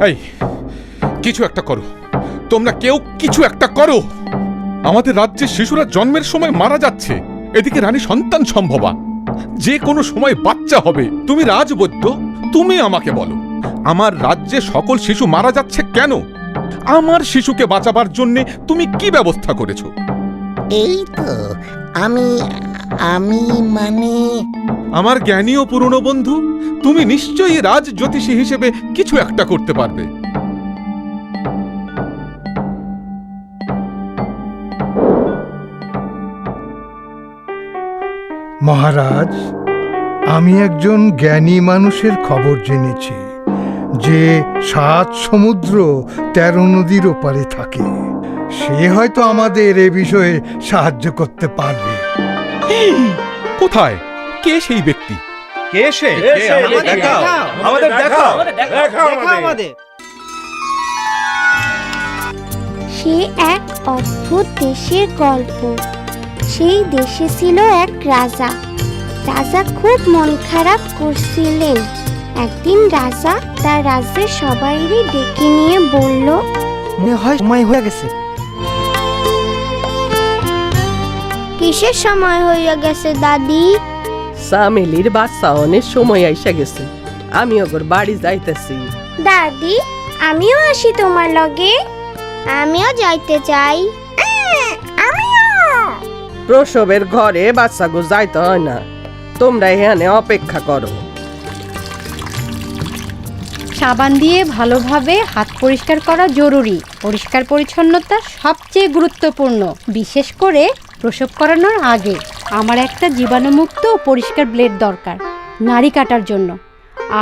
এই কিছু একটা করো, তোমরা কেউ কিছু একটা করো। আমাদের রাজ্যে শিশুরা জন্মের সময় মারা যাচ্ছে, এদিকে রানী সন্তান সম্ভবা, যে কোনো সময় বাচ্চা হবে। তুমি রাজবৈদ্য, তুমি আমাকে বলো, আমার রাজ্যে সকল শিশু মারা যাচ্ছে কেন? আমার শিশুকে বাঁচাবার জন্য তুমি কি ব্যবস্থা করেছো? এই তো আমি আমি মানে আমার জ্ঞানী ও পুরনো বন্ধু, তুমি নিশ্চয়ই রাজ জ্যোতিষী হিসেবে কিছু একটা করতে পারবে। মহারাজ, আমি একজন জ্ঞানী মানুষের খবর জেনেছি যে 7 সমুদ্র 13 নদীর ওপারে থাকে। সে হয়তো আমাদের এ বিষয়ে সাহায্য করতে পারবে। কোথায়? কে সেই ব্যক্তি? কে সে? আমাদের দেখাও। সে এক অদ্ভুত দেশের গল্প। সেই দেশে ছিল এক রাজা। রাজা খুব মন খারাপ করছিলেন। একদিন রাজা তার রাজ্যের সবাইকে ডেকে নিয়ে বলল, মনে হয় সময় হয়ে গেছে। কিসের সময় হইয়া গেছে দাদি? সামেলির বাচ্চা অনেক সময় আইসা গেছে, আমি ওগর বাড়ি যাইতেছি। দাদি, আমিও আসি তোমার লগে। আমিও যাইতে চাই। প্রসবের ঘরে বাচ্চাগো যাইতে হয় না, তোমরা এখানে অপেক্ষা করো। সাবান দিয়ে ভালোভাবে হাত পরিষ্কার করা জরুরি। পরিষ্কার পরিচ্ছন্নতা সবচেয়ে গুরুত্বপূর্ণ, বিশেষ করে প্রসব করানোর আগে। আমার একটা জীবাণুমুক্ত ও পরিষ্কার ব্লেড দরকার নাড়ি কাটার জন্য,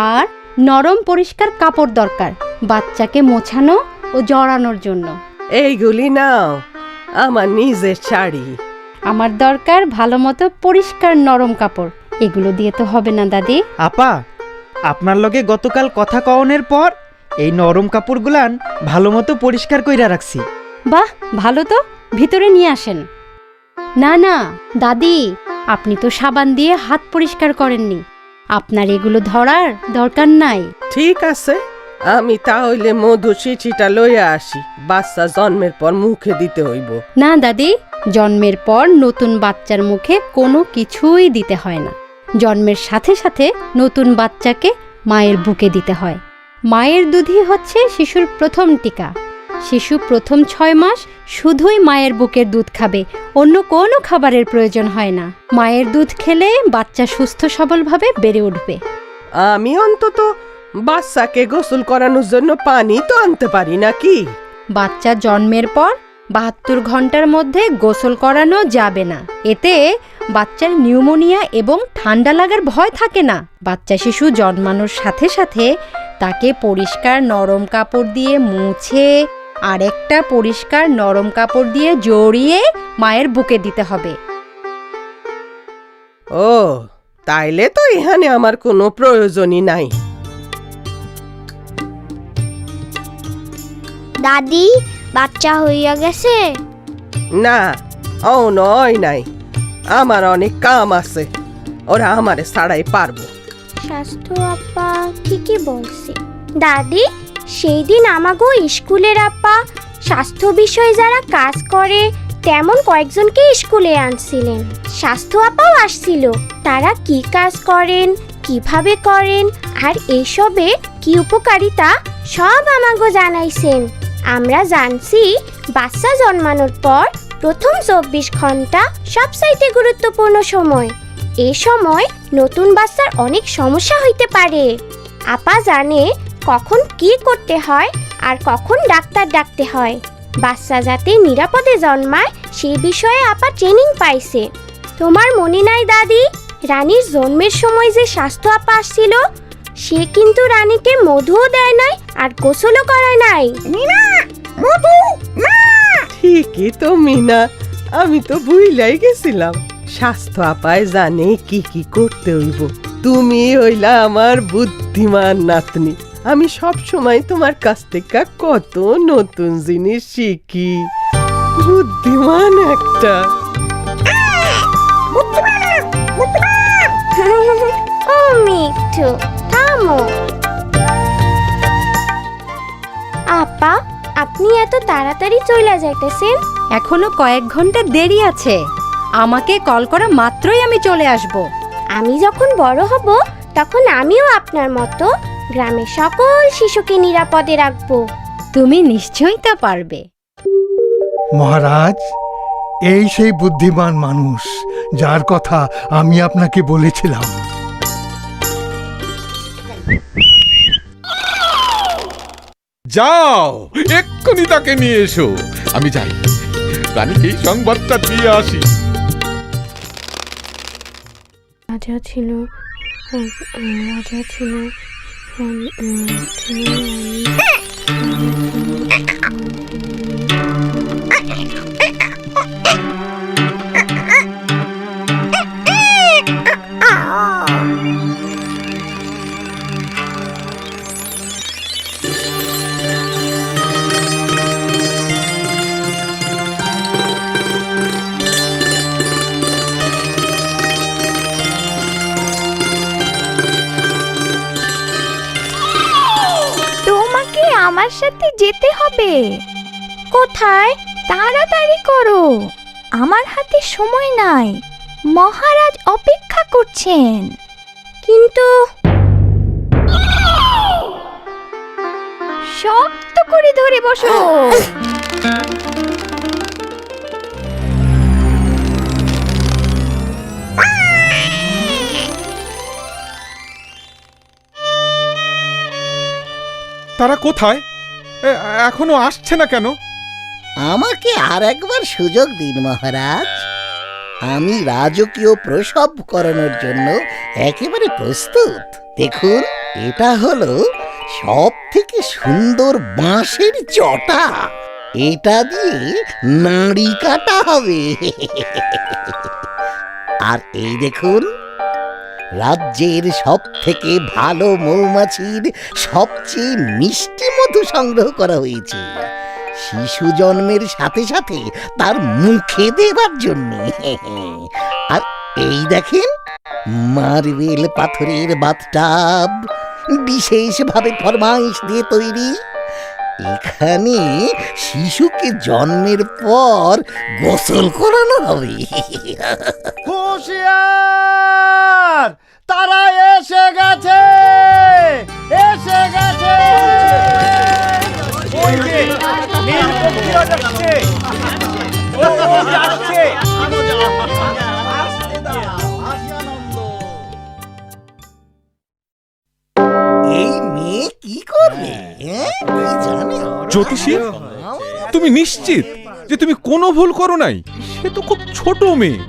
আর নরম পরিষ্কার কাপড় দরকার বাচ্চাকে মোছানো ও জড়ানোর জন্য। এইগুলি নাও, আমার নিজের শাড়ি। আমার দরকার ভালো মতো পরিষ্কার নরম কাপড়। এগুলো দিয়ে তো হবে না দাদি। আপা, আপনার লগে গতকাল কথা কওনের পর এই নরম কাপড়গুলান ভালো মতো পরিষ্কার কইরা রাখছি। বাহ, ভালো তো, ভিতরে নিয়ে আসেন। না না দাদি, আপনি তো সাবান দিয়ে হাত পরিষ্কার করেননি, আপনার এগুলো ধরার দরকার নাই। ঠিক আছে, আমি তাহলে মধু শিশিটা লইয়া আসি, বাচ্চা জন্মের পর মুখে দিতে হইব। না দাদি, জন্মের পর নতুন বাচ্চার মুখে কোনো কিছুই দিতে হয় না। জন্মের সাথে সাথে নতুন বাচ্চাকে মায়ের বুকে দিতে হয়। মায়ের দুধই হচ্ছে শিশুর প্রথম টিকা। শিশু প্রথম 6 মাস শুধুই মায়ের বুকের দুধ খাবে, অন্য কোনো খাবারের প্রয়োজন হয় না। মায়ের দুধ খেলে বাচ্চা সুস্থ সবলভাবে বেড়ে উঠবে। আমি অন্তত বাচ্চাকে গোসল করানোর জন্য পানি তো আনতে পারি নাকি? বাচ্চা জন্মের পর 72 ঘন্টার মধ্যে গোসল করানো যাবে না। এতে বাচ্চার নিউমোনিয়া এবং ঠান্ডা লাগার ভয় থাকে না। বাচ্চা শিশু জন্মানোর সাথে সাথে তাকে পরিষ্কার নরম কাপড় দিয়ে মুছে আরেকটা পরিষ্কার নরম কাপড় দিয়ে জড়িয়ে মায়ের বুকে দিতে হবে। ও, তাইলে তো এখানে আমার কোনো প্রয়োজনই নাই। দাদি, বাচ্চা হইয়া গেছে? না, ও নয় নাই, আমার অনেক কাম আছে, ওরা আমারে ছাড়াই পারবো। স্বাস্থ্য আপা ঠিকই বলছে। দাদি, সেই দিন আমাগো স্কুলের আপা স্বাস্থ্য বিষয়ে যারা কাজ করে তেমন কয়েকজনকে স্কুলে আনছিলেন। স্বাস্থ্য আপাও আসছিল। তারা কি কাজ করেন, কিভাবে করেন, আর এইসবে কি উপকারিতা সব আমাগো জানাইছেন। আমরা জানছি বাচ্চা জন্মানোর পর প্রথম 24 ঘন্টা সবচাইতে গুরুত্বপূর্ণ সময়। এই সময় নতুন বাচ্চার অনেক সমস্যা হইতে পারে। আপা জানে কখন কি করতে হয় আর কখন ডাক্তার ডাকতে হয়। বাচ্চা যাতে নিরাপদে জন্মায় সেই বিষয়ে আপা ট্রেনিং পাইছে। তোমার মনে নাই দাদি, রানীর জন্মের সময় যে স্বাস্থ্য আপা আসছিল, সে কিন্তু রানীকে মধুও দেয় নাই আর গোসলও করায় নাই। ঠিকই তো মিনা, আমি তো ভুইলাই গেছিলাম। স্বাস্থ্য আপায় জানে কি কি করতে হইব। তুমি হইলা আমার বুদ্ধিমান নাতনি। আমি সব সময় তোমার কাছ থেকে কত নতুন জিনিস শিখি। বুদ্ধিমান একটা। ও মিঠু, থামো। আপনি এত তাড়াতাড়ি চলে যাইতেছেন? এখনো কয়েক ঘন্টা দেরি আছে। আমাকে কল করা মাত্রই আমি চলে আসব। আমি যখন বড় হব তখন আমিও আপনার মতো গ্রামের সকল শিশুকে নিরাপদে রাখবো। তুমি নিশ্চয়ই তা পারবে। মহারাজ, এই সেই বুদ্ধিমান মানুষ যার কথা আমি আপনাকে বলেছিলাম। যাও, এক্ষুনি তাকে নিয়ে এসো। আমি যাই, রানীকে এই সংবাদটা দিয়ে আসি। রাজা ছিল, রাজা ছিল, তোমাকে আমার সাথে যেতে হবে। কোথায়? তাড়াতাড়ি করো, আমার হাতে সময় নাই, মহারাজ অপেক্ষা করছেন। কিন্তু শক্ত করে ধরে বসো। তারা কোথায়? এখনো আসছে না কেন? আমাকে আর একবার সুযোগ দিন মহারাজ। আমি রাজকীয় প্রসব করানোর জন্য একেবারে প্রস্তুত। দেখুন, এটা হলো সব থেকে সুন্দর বাঁশের চটা। এটা দিয়ে নাড়ি কাটা হবে। আর এই দেখুন, রাজ্যের সব থেকে ভালো মৌমাছির সবচেয়ে মিষ্টি মধু সংগ্রহ করা হয়েছে শিশু জন্মের সাথে সাথে তার মুখে দেবার জন্য। আর এই দেখেন, মার্বেল পাথরের বাথটাব, বিশেষভাবে ফরমাইশ দিয়ে তৈরি। এখানে শিশুকে জন্মের পর গোসল করানো হবে। হুঁশিয়ার, তারা এসে গেছে, এসে গেছে। ওই যে নীলপক্ষীরা যাচ্ছে, ও যাচ্ছে। এই মেয়ে কি করবে? কি জানে? জ্যোতিষী, তুমি নিশ্চিত যে তুমি কোনো ভুল করো নাই? সে তো খুব ছোট মেয়ে।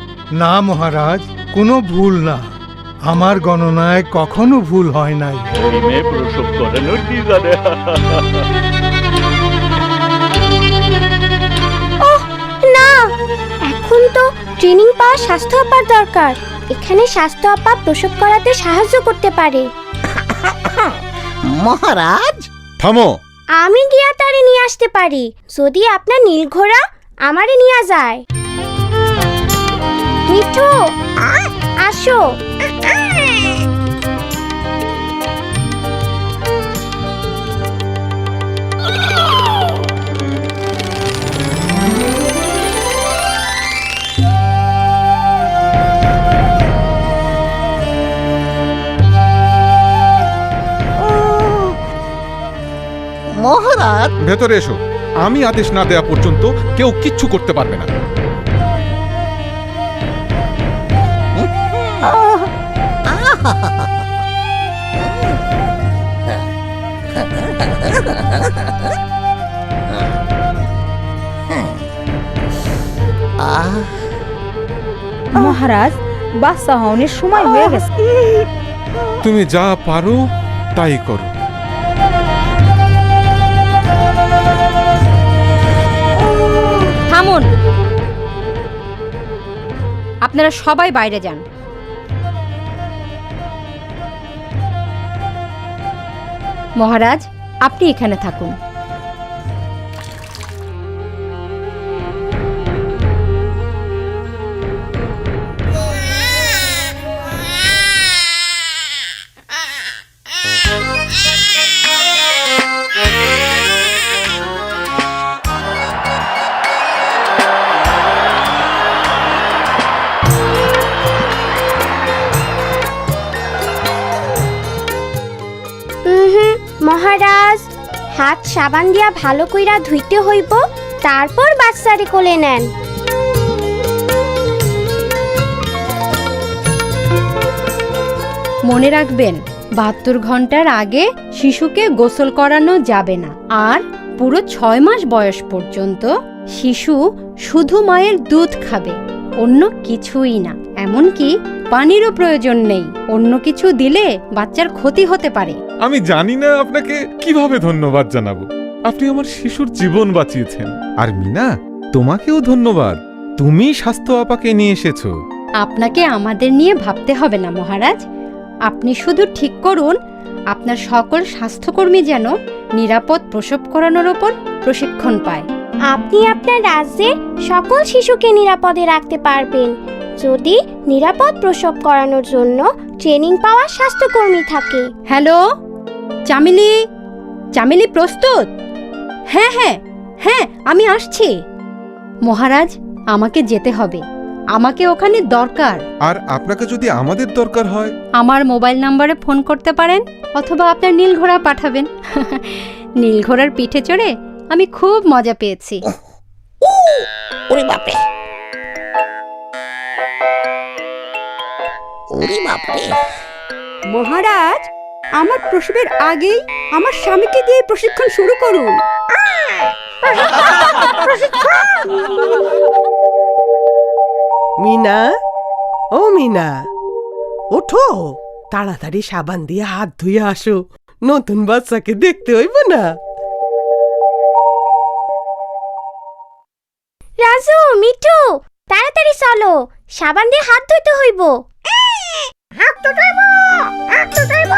না মহারাজ, কোনো ভুল না। আমার গণনায় কখনো ভুল হয় নাই। না, এখন তো ট্রেনিং পাওয়া স্বাস্থ্য আপার দরকার। এখানে স্বাস্থ্য আপা প্রসব করাতে সাহায্য করতে পারে। মহারাজ, থামো। আমি গিয়া তারে নিয়ে আসতে পারি যদি আপনার নীল ঘোড়া আমারে নিয়ে যায়। মিঠু, আসো। মহারাজ, ভেতরে এসো। আমি আদেশ না দেওয়া পর্যন্ত কেউ কিচ্ছু করতে পারবে না। মহারাজ, বাচ্চা হওয়ার সময় হয়ে গেছে। তুমি যা পারো তাই করো। থামুন, আপনারা সবাই বাইরে যান। মহারাজ, আপনি এখানে থাকুন। মহারাজ, হাত সাবান দিয়া ভালো কইরা ধুইতে হইব, তারপর বাচ্চারে কোলে নেন। মনে রাখবেন 72 ঘন্টার আগে শিশুকে গোসল করানো যাবে না। আর পুরো 6 মাস বয়স পর্যন্ত শিশু শুধু মায়ের দুধ খাবে, অন্য কিছুই না। এমনকি পানিরও প্রয়োজন নেই। অন্য কিছু দিলে বাচ্চার ক্ষতি হতে পারে। আমি জানি না আপনাকে কিভাবে ধন্যবাদ জানাবো। আপনি আমার শিশুর জীবন বাঁচিয়েছেন। আর মিনা, তোমাকেও ধন্যবাদ, তুমি স্বাস্থ্য আপাকে নিয়ে এসেছো। আপনাকে আমাদের নিয়ে ভাবতে হবে না মহারাজ। আপনি শুধু ঠিক করুন আপনার সকল স্বাস্থ্যকর্মী যেন নিরাপদ প্রসব করানোর ওপর প্রশিক্ষণ পায়। আপনি আপনার রাজ্যের সকল শিশুকে নিরাপদে রাখতে পারবেন যদি নিরাপদ প্রসব করানোর জন্য ট্রেনিং পাওয়া স্বাস্থ্যকর্মী থাকে। হ্যালো চামেলি, চামেলি প্রস্তুত? হ্যাঁ হ্যাঁ হ্যাঁ, আমি আসছি। মহারাজ, আমাকে যেতে হবে, আমাকে ওখানে দরকার। আর আপনাকে যদি আমাদের দরকার হয়, আমার মোবাইল নম্বরে ফোন করতে পারেন, অথবা আপনার নীল ঘোড়া পাঠাবেন। নীল ঘোড়ার পিঠে চড়ে আমি খুব মজা পেয়েছি। ওরে বাপরে, ওরে বাপরে। মহারাজ, আমার প্রসবের আগেই আমার স্বামীকে দিয়ে প্রশিক্ষণ শুরু করুন। মিনা, ও মিনা, ওঠো, তাড়াতাড়ি সাবান দিয়ে হাত ধুয়ে আসো, নতুন বাচ্চাকে দেখতে হইব না। রাজু, মিঠু, তাড়াতাড়ি চলো, সাবান দিয়ে হাত ধুইতে হইব। হাত তো ধুইব, হাত তো ধুইব।